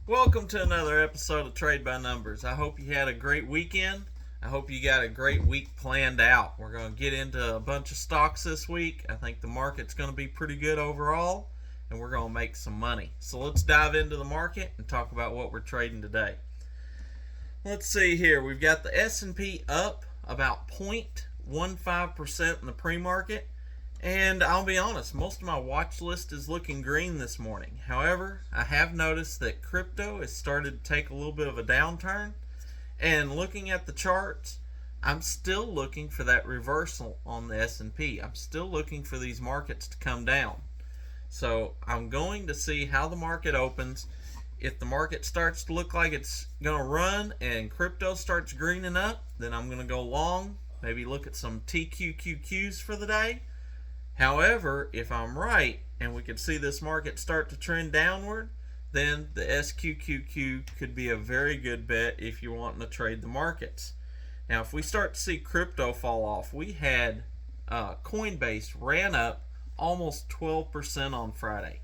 Welcome to another episode of Trade by Numbers. I hope you had a great weekend. I hope you got a great week planned out. We're going to get into a bunch of stocks this week. I think the market's going to be pretty good overall, and we're going to make some money. So let's dive into the market and talk about what we're trading today. Let's see here. We've got the S&P up about 0.15% in the pre-market. And I'll be honest, most of my watch list is looking green this morning. However, I have noticed that crypto has started to take a little bit of a downturn. And looking at the charts, I'm still looking for that reversal on the S&P. I'm still looking for these markets to come down. So I'm going to see how the market opens. If the market starts to look like it's going to run and crypto starts greening up, then I'm going to go long. Maybe look at some TQQQs for the day. However, if I'm right and we could see this market start to trend downward, then the SQQQ could be a very good bet if you're wanting to trade the markets. Now, if we start to see crypto fall off, we had Coinbase ran up almost 12% on Friday.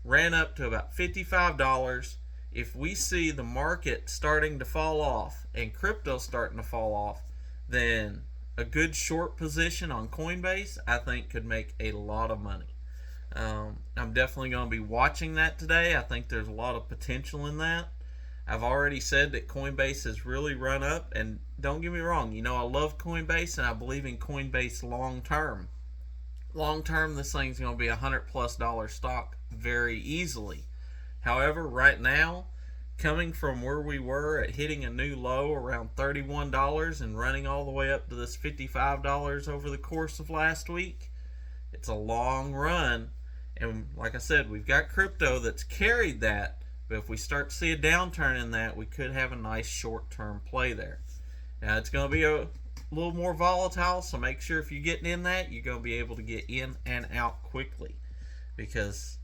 Ran up to about $55. If we see the market starting to fall off and crypto starting to fall off, then a good short position on Coinbase, I think, could make a lot of money. I'm definitely going to be watching that today. I think there's a lot of potential in that. I've already said that Coinbase has really run up, and don't get me wrong, I love Coinbase and I believe in Coinbase long term. Long term, this thing's going to be $100+ stock very easily. However, right now, coming from where we were at hitting a new low around $31 and running all the way up to this $55 over the course of last week, it's a long run. And like I said, we've got crypto that's carried that, but if we start to see a downturn in that, we could have a nice short-term play there. Now, it's going to be a little more volatile, so make sure if you're getting in that, you're going to be able to get in and out quickly, because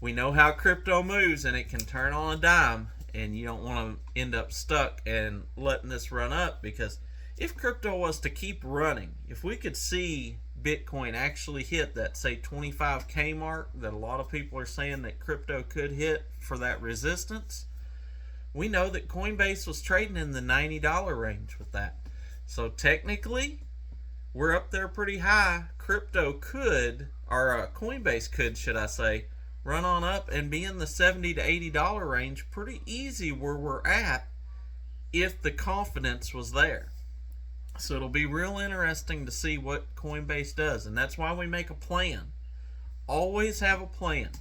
we know how crypto moves and it can turn on a dime. And you don't want to end up stuck and letting this run up, because if crypto was to keep running, if we could see Bitcoin actually hit that, say, 25K mark that a lot of people are saying that crypto could hit for that resistance, we know that Coinbase was trading in the $90 range with that. So technically, we're up there pretty high. Crypto could, or Coinbase could, should I say, run on up and be in the $70 to $80 range pretty easy where we're at if the confidence was there. So it'll be real interesting to see what Coinbase does, and that's why we make a plan. Always have a plan.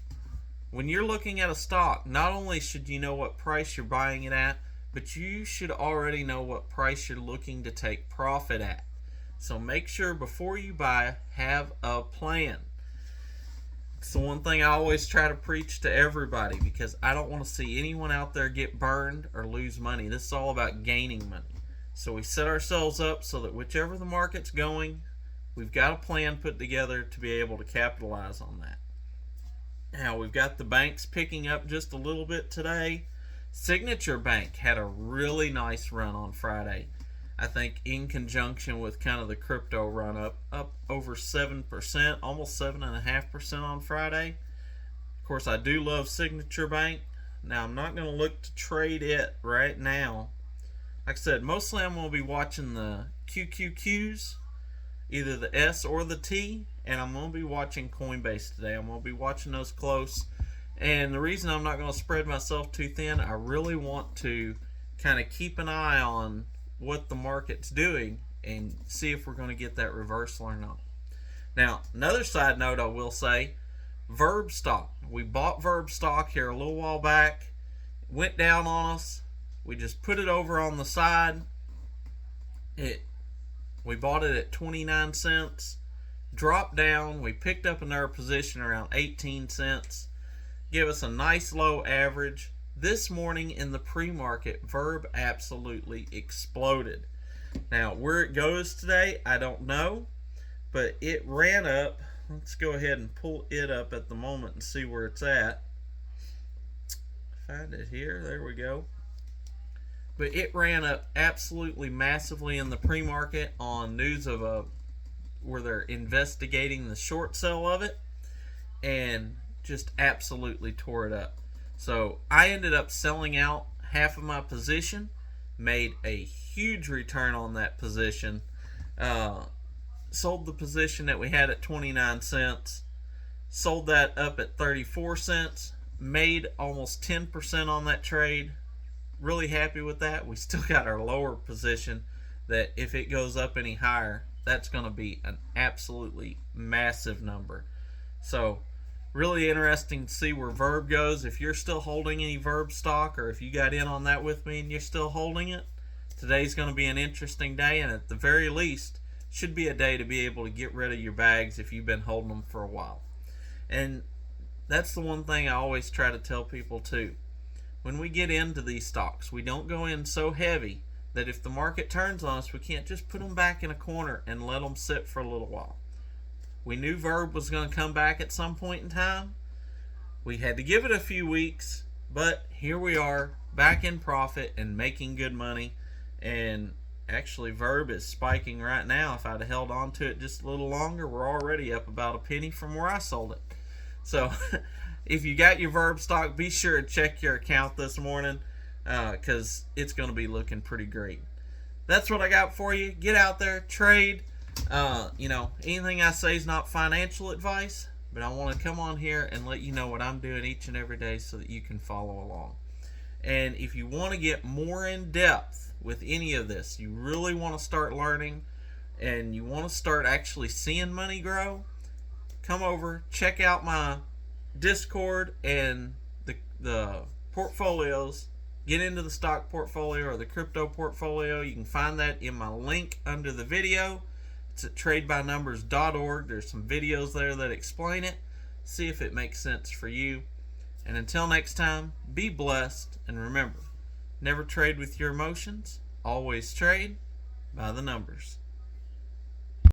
When you're looking at a stock, not only should you know what price you're buying it at, but you should already know what price you're looking to take profit at. So make sure before you buy, have a plan. It's the one thing I always try to preach to everybody, because I don't want to see anyone out there get burned or lose money. This is all about gaining money. So we set ourselves up so that whichever the market's going, we've got a plan put together to be able to capitalize on that. Now, we've got the banks picking up just a little bit today. Signature Bank had a really nice run on Friday. I think in conjunction with kind of the crypto run up over 7%, almost 7.5% on Friday. Of course, I do love Signature Bank. Now, I'm not going to look to trade it right now. Like I said, mostly I'm going to be watching the QQQs, either the S or the T, and I'm going to be watching Coinbase today. I'm going to be watching those close. And the reason I'm not going to spread myself too thin, I really want to kind of keep an eye on what the market's doing and see if we're going to get that reversal or not. Now, another side note I will say, Verb stock. We bought Verb stock here a little while back. It went down on us. We just put it over on the side. We bought it at 29 cents. Dropped down. We picked up another position around 18 cents. Give us a nice low average. This morning in the pre-market, Verb absolutely exploded. Now, where it goes today, I don't know, but it ran up. Let's go ahead and pull it up at the moment and see where it's at. Find it here. There we go. But it ran up absolutely massively in the pre-market on news of where they're investigating the short sale of it, and just absolutely tore it up. So I ended up selling out half of my position, made a huge return on that position, sold the position that we had at 29 cents, sold that up at 34 cents, made almost 10% on that trade. Really happy with that. We still got our lower position that if it goes up any higher, that's going to be an absolutely massive number. So really interesting to see where Verb goes. If you're still holding any Verb stock, or if you got in on that with me and you're still holding it, today's going to be an interesting day, and at the very least should be a day to be able to get rid of your bags if you've been holding them for a while. And that's the one thing I always try to tell people too. When we get into these stocks, we don't go in so heavy that if the market turns on us, we can't just put them back in a corner and let them sit for a little while. We knew Verb was going to come back at some point in time. We had to give it a few weeks, but here we are, back in profit and making good money. And actually, Verb is spiking right now. If I'd have held on to it just a little longer, we're already up about a penny from where I sold it. So if you got your Verb stock, be sure to check your account this morning, because it's going to be looking pretty great. That's what I got for you. Get out there, trade. Anything I say is not financial advice, but I want to come on here and let you know what I'm doing each and every day so that you can follow along. And if you want to get more in depth with any of this, you really want to start learning and you want to start actually seeing money grow, come over, check out my Discord and the portfolios. Get into the stock portfolio or the crypto portfolio. You can find that in my link under the video. It's at tradebynumbers.org. There's some videos there that explain it. See if it makes sense for you. And until next time, be blessed, and remember, never trade with your emotions, always trade by the numbers.